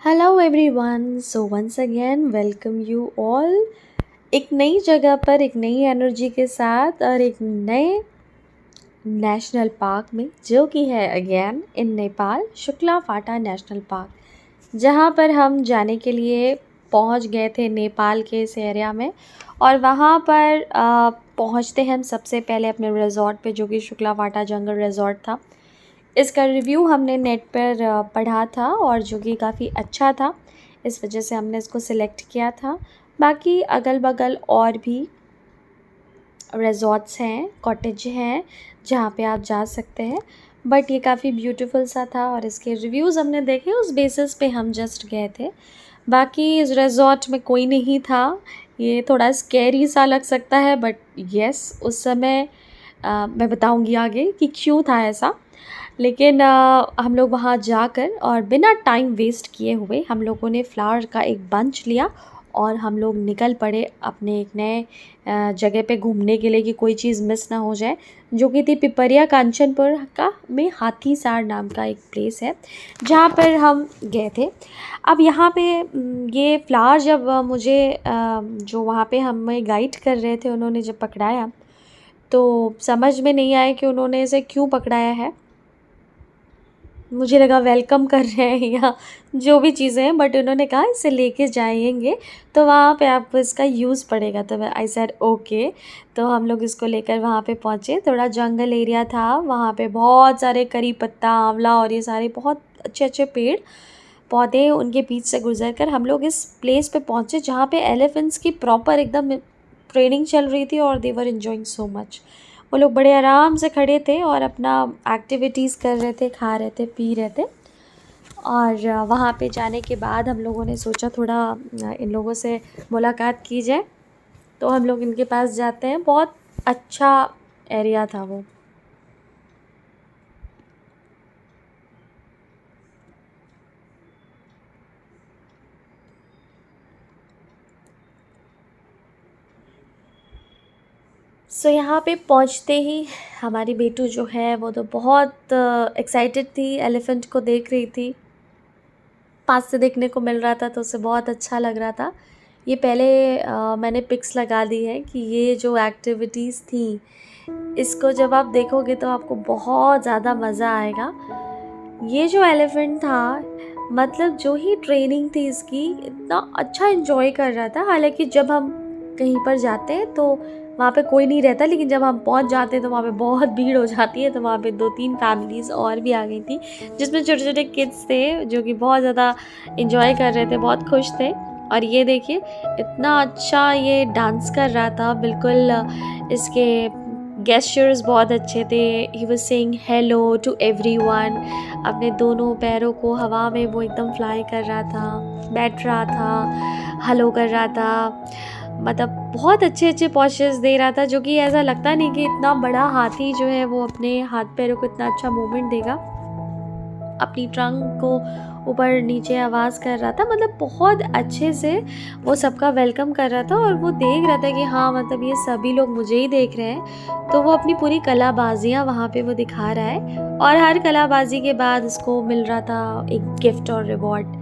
Hello everyone, so once again welcome you all एक नई जगह पर, एक नई एनर्जी के साथ और एक नए नेशनल पार्क में, जो कि है again in Nepal, Shukla Phata national park, जहाँ पर हम जाने के लिए पहुँच गए थे नेपाल के इस एरिया में। और वहाँ पर पहुँचते हम सबसे पहले अपने रिज़ॉर्ट पे, जो कि शुक्ला फाटा जंगल रिज़ॉर्ट था। इसका रिव्यू हमने नेट पर पढ़ा था और जो कि काफ़ी अच्छा था, इस वजह से हमने इसको सिलेक्ट किया था। बाकी अगल बगल और भी रिज़ॉर्ट्स हैं, कॉटेज हैं, जहाँ पे आप जा सकते हैं, बट ये काफ़ी ब्यूटीफुल सा था और इसके रिव्यूज़ हमने देखे, उस बेसिस पे हम जस्ट गए थे। बाकी इस रिज़ॉर्ट में कोई नहीं था। ये थोड़ा स्कैरी सा लग सकता है, बट येस, उस समय मैं बताऊंगी आगे कि क्यों था ऐसा। लेकिन हम लोग वहाँ जाकर और बिना टाइम वेस्ट किए हुए हम लोगों ने फ्लावर का एक बंच लिया और हम लोग निकल पड़े अपने एक नए जगह पे घूमने के लिए, कि कोई चीज़ मिस ना हो जाए, जो कि थी पिपरिया कांचनपुर का में हाथीसार नाम का एक प्लेस है, जहाँ पर हम गए थे। अब यहाँ पे ये फ्लावर जब मुझे जो वहाँ पे हमें गाइड कर रहे थे, उन्होंने जब पकड़ाया तो समझ में नहीं आया कि उन्होंने इसे क्यों पकड़ाया है। मुझे लगा वेलकम कर रहे हैं या जो भी चीज़ें हैं, बट उन्होंने कहा इसे लेके जाएंगे तो वहाँ पे आपको इसका यूज़ पड़ेगा। तो आई सेड ओके। तो हम लोग इसको लेकर वहाँ पे पहुँचे। थोड़ा जंगल एरिया था, वहाँ पे बहुत सारे करी पत्ता, आंवला और ये सारे बहुत अच्छे अच्छे पेड़ पौधे, उनके बीच से गुजर कर हम लोग इस प्लेस पे पहुँचे, जहाँ पे एलिफेंट्स की प्रॉपर एकदम ट्रेनिंग चल रही थी और दे वर एंजॉइंग सो मच। वो लोग बड़े आराम से खड़े थे और अपना एक्टिविटीज़ कर रहे थे, खा रहे थे, पी रहे थे। और वहाँ पे जाने के बाद हम लोगों ने सोचा थोड़ा इन लोगों से मुलाकात की जाए, तो हम लोग इनके पास जाते हैं। बहुत अच्छा एरिया था वो। यहाँ पे पहुँचते ही हमारी बेटू जो है वो तो बहुत एक्साइटेड थी, एलिफेंट को देख रही थी, पास से देखने को मिल रहा था तो उसे बहुत अच्छा लग रहा था। ये पहले मैंने पिक्स लगा दी है कि ये जो एक्टिविटीज़ थी, इसको जब आप देखोगे तो आपको बहुत ज़्यादा मज़ा आएगा। ये जो एलिफेंट था, मतलब जो ही ट्रेनिंग थी इसकी, इतना अच्छा एंजॉय कर रहा था। हालांकि जब हम कहीं पर जाते हैं तो वहाँ पे कोई नहीं रहता, लेकिन जब हम पहुँच जाते हैं तो वहाँ पे बहुत भीड़ हो जाती है। तो वहाँ पे 2-3 फैमिलीज़ और भी आ गई थी, जिसमें छोटे छोटे किड्स थे जो कि बहुत ज़्यादा इंजॉय कर रहे थे, बहुत खुश थे। और ये देखिए, इतना अच्छा ये डांस कर रहा था, बिल्कुल इसके गेस्चर्स बहुत अच्छे थे। He was saying hello to everyone. अपने दोनों पैरों को हवा में वो एकदम फ्लाई कर रहा था, बैठ रहा था, हेलो कर रहा था, मतलब बहुत अच्छे अच्छे पोस्चर्स दे रहा था, जो कि ऐसा लगता नहीं कि इतना बड़ा हाथी जो है वो अपने हाथ पैरों को इतना अच्छा मूवमेंट देगा। अपनी ट्रंक को ऊपर नीचे आवाज़ कर रहा था, मतलब बहुत अच्छे से वो सबका वेलकम कर रहा था। और वो देख रहा था कि हाँ, मतलब ये सभी लोग मुझे ही देख रहे हैं, तो वो अपनी पूरी कलाबाजियाँ वहाँ पे वो दिखा रहा है। और हर कलाबाजी के बाद उसको मिल रहा था एक गिफ्ट और रिवॉर्ड।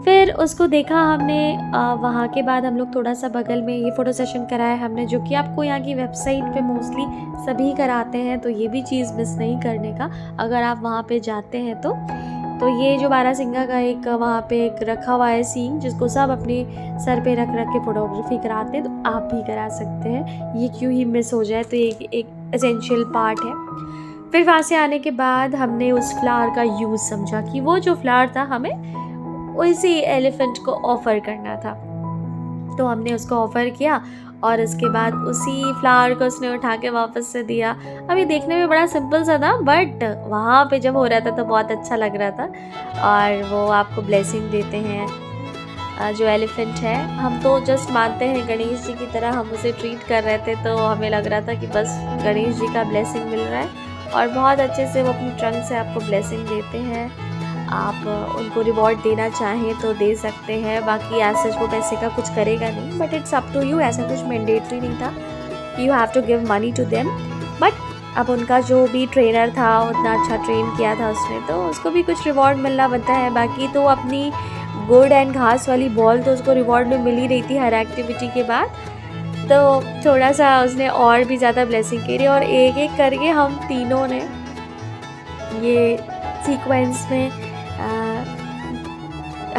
फिर उसको देखा हमने। वहाँ के बाद हम लोग थोड़ा सा बगल में ये फ़ोटो सेशन कराया हमने, जो कि आपको यहाँ की वेबसाइट पे मोस्टली सभी कराते हैं, तो ये भी चीज़ मिस नहीं करने का अगर आप वहाँ पे जाते हैं तो ये जो बारासिंगा का एक वहाँ पे एक रखा हुआ है सीन, जिसको सब अपने सर पे रख रख के फ़ोटोग्राफी कराते हैं, तो आप भी करा सकते हैं। ये क्यों ही मिस हो जाए, तो एक एसेंशियल पार्ट है। फिर वहाँ से आने के बाद हमने उस फ्लावर का यूज़ समझा कि वो जो फ्लावर था हमें उसी एलिफेंट को ऑफ़र करना था, तो हमने उसको ऑफ़र किया और उसके बाद उसी फ्लावर को उसने उठा के वापस से दिया। अब ये देखने में बड़ा सिंपल सा था, बट वहाँ पे जब हो रहा था तो बहुत अच्छा लग रहा था। और वो आपको ब्लेसिंग देते हैं। जो एलिफेंट है, हम तो जस्ट मानते हैं गणेश जी की तरह हम उसे ट्रीट कर रहे थे, तो हमें लग रहा था कि बस गणेश जी का ब्लेसिंग मिल रहा है। और बहुत अच्छे से वो अपनी ट्रंक से आपको ब्लेसिंग देते हैं। आप उनको रिवॉर्ड देना चाहें तो दे सकते हैं, बाकी एज सच वो पैसे का कुछ करेगा नहीं, but it's up to you. ऐसा कुछ मैंडेटरी नहीं था कि you have to give money to them. But अब उनका जो भी ट्रेनर था, उतना अच्छा ट्रेन किया था उसने, तो उसको भी कुछ रिवॉर्ड मिलना बनता है। बाकी तो अपनी गुड़ एंड घास वाली बॉल तो उसको रिवॉर्ड में मिल ही रही थी हर एक्टिविटी के बाद, तो थोड़ा सा उसने और भी ज़्यादा ब्लेसिंग करी और एक एक करके हम तीनों ने ये सीक्वेंस में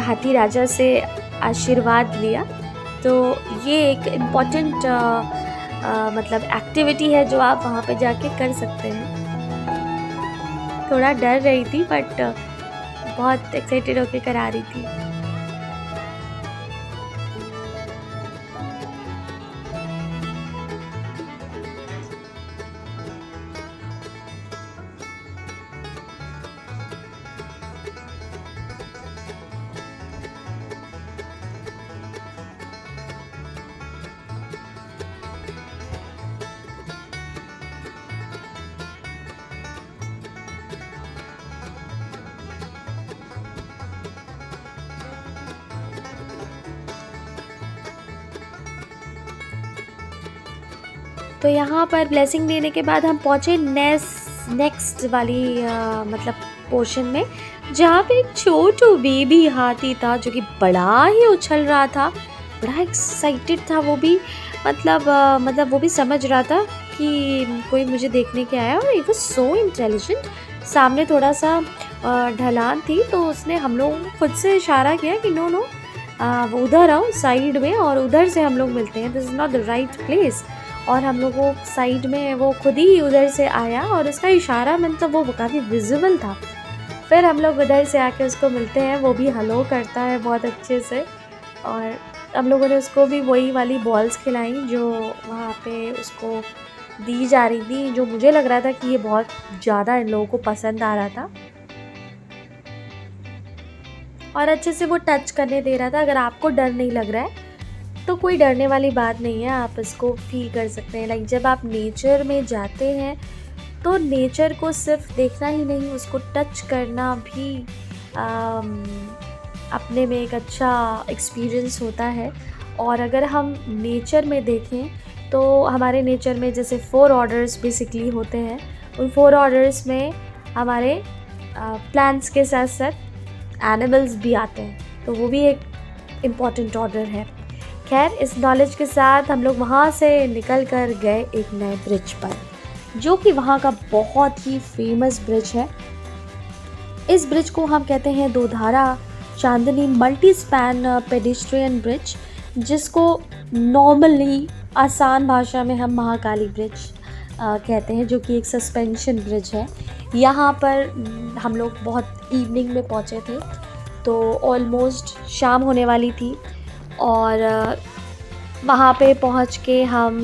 हाथी राजा से आशीर्वाद लिया। तो ये एक इम्पॉर्टेंट मतलब एक्टिविटी है जो आप वहाँ पे जाके कर सकते हैं। थोड़ा डर रही थी बट बहुत एक्साइटेड होकर करा रही थी। तो यहाँ पर ब्लेसिंग देने के बाद हम पहुँचे नेक्स्ट वाली मतलब पोर्शन में, जहाँ पे एक छोटू बेबी हाथी था जो कि बड़ा ही उछल रहा था, बड़ा एक्साइटेड था वो भी। मतलब वो भी समझ रहा था कि कोई मुझे देखने के आया, और इट वाज सो इंटेलिजेंट। सामने थोड़ा सा ढलान थी तो उसने हम लोग खुद से इशारा किया कि नो नो वो उधर आओ साइड में, और उधर से हम लोग मिलते हैं, this is not the right place. और हम लोगों साइड में वो खुद ही उधर से आया और उसका इशारा मतलब वो काफ़ी विजिबल था। फिर हम लोग उधर से आके उसको मिलते हैं, वो भी हेलो करता है बहुत अच्छे से। और हम लोगों ने उसको भी वही वाली बॉल्स खिलाई जो वहाँ पे उसको दी जा रही थी, जो मुझे लग रहा था कि ये बहुत ज़्यादा इन लोगों को पसंद आ रहा था, और अच्छे से वो टच करने दे रहा था। अगर आपको डर नहीं लग रहा है तो कोई डरने वाली बात नहीं है, आप इसको फील कर सकते हैं। लाइक जब आप नेचर में जाते हैं तो नेचर को सिर्फ देखना ही नहीं, उसको टच करना भी अपने में एक अच्छा एक्सपीरियंस होता है। और अगर हम नेचर में देखें तो हमारे नेचर में जैसे 4 ऑर्डर्स बेसिकली होते हैं, उन 4 ऑर्डर्स में हमारे प्लांट्स के साथ साथ एनिमल्स भी आते हैं, तो वो भी एक इम्पॉर्टेंट ऑर्डर है। खैर, इस नॉलेज के साथ हम लोग वहाँ से निकल कर गए एक नए ब्रिज पर, जो कि वहाँ का बहुत ही फेमस ब्रिज है। इस ब्रिज को हम कहते हैं दोधारा चांदनी मल्टी स्पैन पेडेस्ट्रियन ब्रिज, जिसको नॉर्मली आसान भाषा में हम महाकाली ब्रिज कहते हैं, जो कि एक सस्पेंशन ब्रिज है। यहाँ पर हम लोग बहुत इवनिंग में पहुँचे थे, तो ऑलमोस्ट शाम होने वाली थी, और वहाँ पे पहुँच के हम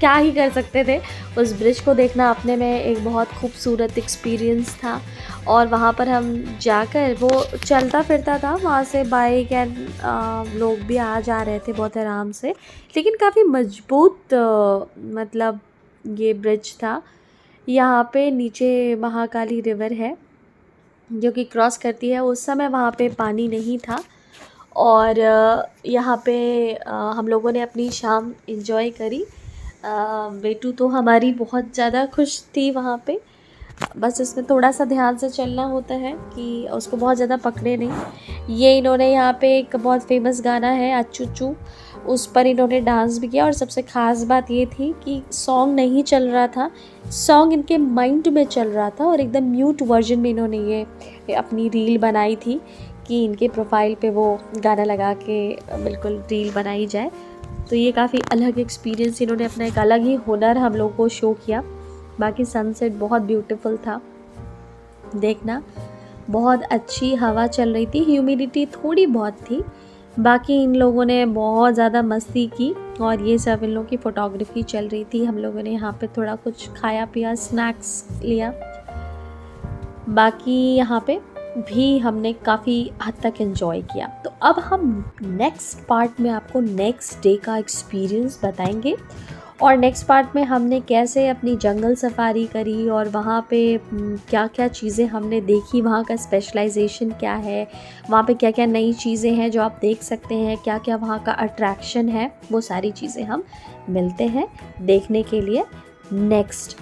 क्या ही कर सकते थे, उस ब्रिज को देखना अपने में एक बहुत खूबसूरत एक्सपीरियंस था। और वहाँ पर हम जाकर, वो चलता फिरता था, वहाँ से बाइक एंड लोग भी आ जा रहे थे बहुत आराम से, लेकिन काफ़ी मजबूत मतलब ये ब्रिज था। यहाँ पे नीचे महाकाली रिवर है जो कि क्रॉस करती है। उस समय वहाँ पे पानी नहीं था, और यहाँ पे हम लोगों ने अपनी शाम एंजॉय करी। बेटू तो हमारी बहुत ज़्यादा खुश थी वहाँ पे, बस इसमें थोड़ा सा ध्यान से चलना होता है कि उसको बहुत ज़्यादा पकड़े नहीं। ये इन्होंने यहाँ पे एक बहुत फेमस गाना है अचूचू, उस पर इन्होंने डांस भी किया। और सबसे ख़ास बात ये थी कि सॉन्ग नहीं चल रहा था, सॉन्ग इनके माइंड में चल रहा था, और एकदम म्यूट वर्जन में इन्होंने ये अपनी रील बनाई थी कि इनके प्रोफाइल पे वो गाना लगा के बिल्कुल रील बनाई जाए। तो ये काफ़ी अलग एक्सपीरियंस, इन्होंने अपना एक अलग ही हुनर हम लोगों को शो किया। बाकी सनसेट बहुत ब्यूटीफुल था देखना, बहुत अच्छी हवा चल रही थी, ह्यूमिडिटी थोड़ी बहुत थी। बाकी इन लोगों ने बहुत ज़्यादा मस्ती की, और ये सब इन लोगों की फ़ोटोग्राफी चल रही थी। हम लोगों ने यहाँ पे थोड़ा कुछ खाया पिया, स्नैक्स लिया। बाकी यहाँ पे भी हमने काफ़ी हद तक एंजॉय किया। तो अब हम नेक्स्ट पार्ट में आपको नेक्स्ट डे का एक्सपीरियंस बताएंगे, और नेक्स्ट पार्ट में हमने कैसे अपनी जंगल सफारी करी, और वहाँ पे क्या क्या चीज़ें हमने देखी, वहाँ का स्पेशलाइजेशन क्या है, वहाँ पे क्या क्या नई चीज़ें हैं जो आप देख सकते हैं, क्या क्या वहाँ का अट्रैक्शन है, वो सारी चीज़ें हम मिलते हैं देखने के लिए नेक्स्ट